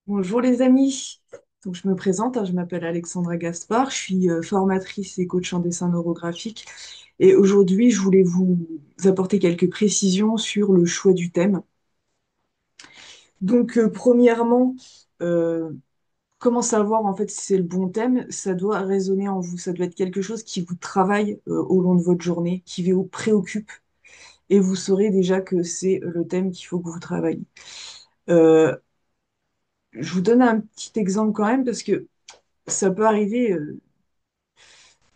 Bonjour les amis. Donc, je me présente, je m'appelle Alexandra Gaspard, je suis formatrice et coach en dessin neurographique. Et aujourd'hui, je voulais vous apporter quelques précisions sur le choix du thème. Premièrement, euh, comment savoir en fait si c'est le bon thème? Ça doit résonner en vous, ça doit être quelque chose qui vous travaille au long de votre journée, qui vous préoccupe, et vous saurez déjà que c'est le thème qu'il faut que vous travaillez. Euh, je vous donne un petit exemple quand même parce que ça peut arriver.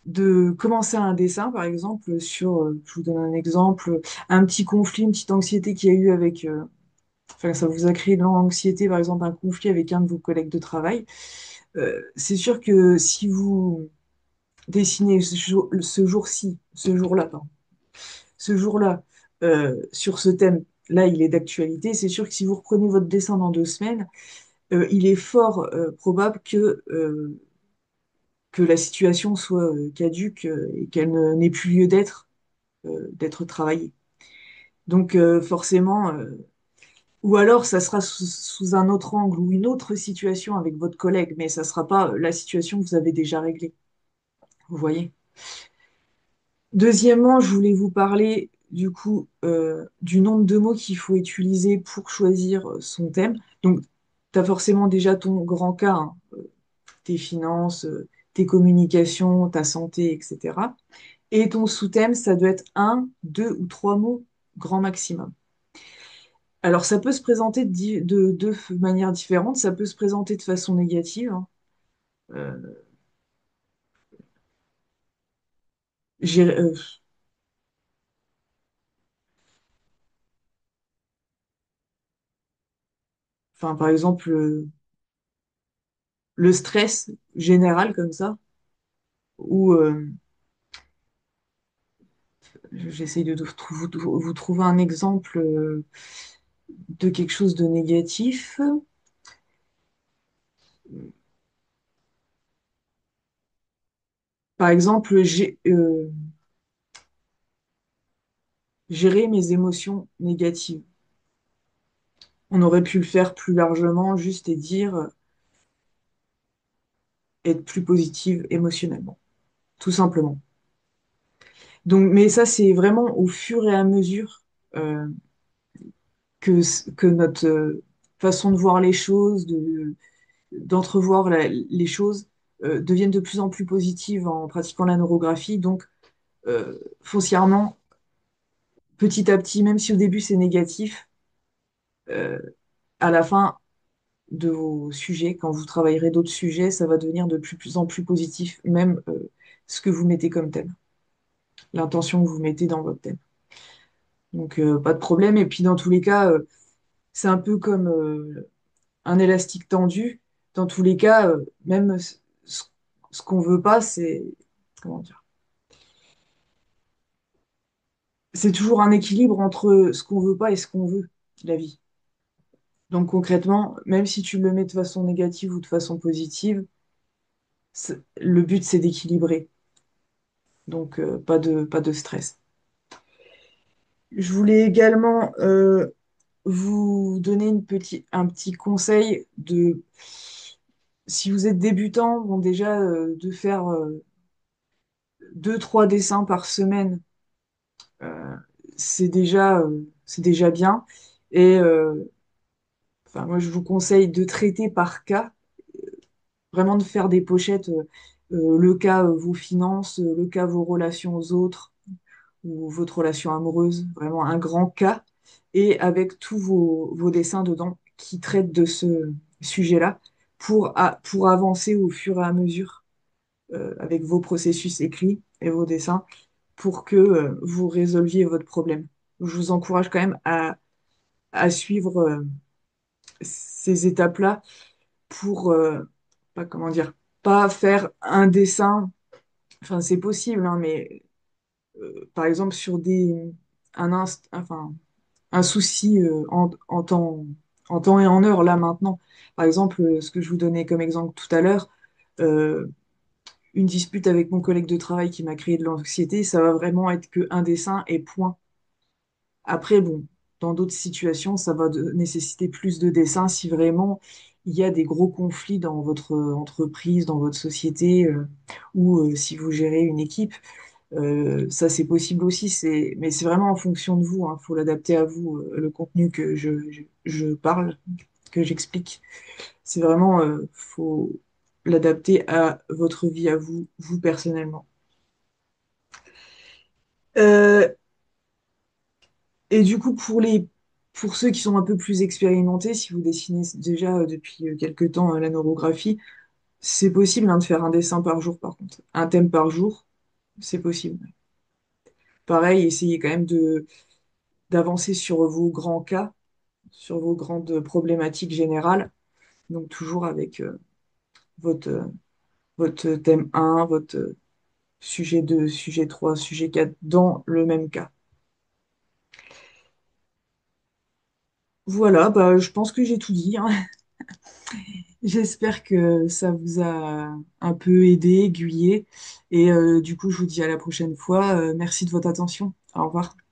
De commencer un dessin, par exemple, je vous donne un exemple, un petit conflit, une petite anxiété qu'il y a eu enfin, ça vous a créé de l'anxiété, par exemple, un conflit avec un de vos collègues de travail. C'est sûr que si vous dessinez ce jour-ci, ce jour-là, pardon, ce jour-là, sur ce thème, là, il est d'actualité, c'est sûr que si vous reprenez votre dessin dans 2 semaines, il est fort probable que la situation soit caduque et qu'elle n'ait plus lieu d'être travaillé. Forcément, ou alors ça sera sous un autre angle ou une autre situation avec votre collègue, mais ça ne sera pas la situation que vous avez déjà réglée. Vous voyez? Deuxièmement, je voulais vous parler du coup du nombre de mots qu'il faut utiliser pour choisir son thème. Donc, tu as forcément déjà ton grand cas, hein, tes finances, tes communications, ta santé, etc. Et ton sous-thème, ça doit être un, deux ou trois mots grand maximum. Alors, ça peut se présenter de deux manières différentes. Ça peut se présenter de façon négative, hein. Euh, j'ai- euh, enfin, par exemple, le stress général comme ça, ou j'essaye de vous trouver un exemple de quelque chose de négatif. Par exemple, gérer mes émotions négatives. On aurait pu le faire plus largement, juste et dire être plus positive émotionnellement, tout simplement. Donc, mais ça, c'est vraiment au fur et à mesure euh, que notre façon de voir les choses, d'entrevoir les choses, deviennent de plus en plus positives en pratiquant la neurographie. Donc, foncièrement, petit à petit, même si au début c'est négatif, euh, à la fin de vos sujets, quand vous travaillerez d'autres sujets, ça va devenir de plus en plus positif, même ce que vous mettez comme thème, l'intention que vous mettez dans votre thème. Donc, pas de problème. Et puis, dans tous les cas, c'est un peu comme un élastique tendu. Dans tous les cas, même ce qu'on veut pas, c'est comment dire? C'est toujours un équilibre entre ce qu'on veut pas et ce qu'on veut, la vie. Donc concrètement, même si tu le mets de façon négative ou de façon positive, le but c'est d'équilibrer. Donc pas de stress. Je voulais également vous donner un petit conseil de si vous êtes débutant, bon déjà de faire 2, 3 dessins par semaine, euh, c'est déjà bien. Et enfin, moi, je vous conseille de traiter par cas, vraiment de faire des pochettes, le cas vos finances, le cas vos relations aux autres ou votre relation amoureuse, vraiment un grand cas, et avec tous vos dessins dedans qui traitent de ce sujet-là pour avancer au fur et à mesure avec vos processus écrits et vos dessins pour que vous résolviez votre problème. Je vous encourage quand même à suivre ces étapes-là pour, pas comment dire, pas faire un dessin, enfin c'est possible, hein, mais par exemple sur enfin, un souci en temps et en heure, là maintenant. Par exemple, ce que je vous donnais comme exemple tout à l'heure, euh, une dispute avec mon collègue de travail qui m'a créé de l'anxiété, ça va vraiment être que un dessin et point. Après, bon, dans d'autres situations, ça va nécessiter plus de dessins si vraiment il y a des gros conflits dans votre entreprise, dans votre société, ou si vous gérez une équipe. Ça, c'est possible aussi, mais c'est vraiment en fonction de vous. Il faut l'adapter à vous, le contenu que je parle, que j'explique. C'est vraiment, faut l'adapter à votre vie, à vous, vous personnellement. Euh, et du coup, pour ceux qui sont un peu plus expérimentés, si vous dessinez déjà depuis quelque temps la neurographie, c'est possible hein, de faire un dessin par jour, par contre. Un thème par jour, c'est possible. Pareil, essayez quand même d'avancer sur vos grands cas, sur vos grandes problématiques générales. Donc toujours avec votre, euh, votre thème 1, votre sujet 2, sujet 3, sujet 4 dans le même cas. Voilà, bah, je pense que j'ai tout dit, hein. J'espère que ça vous a un peu aidé, aiguillé. Et du coup, je vous dis à la prochaine fois. Merci de votre attention. Au revoir.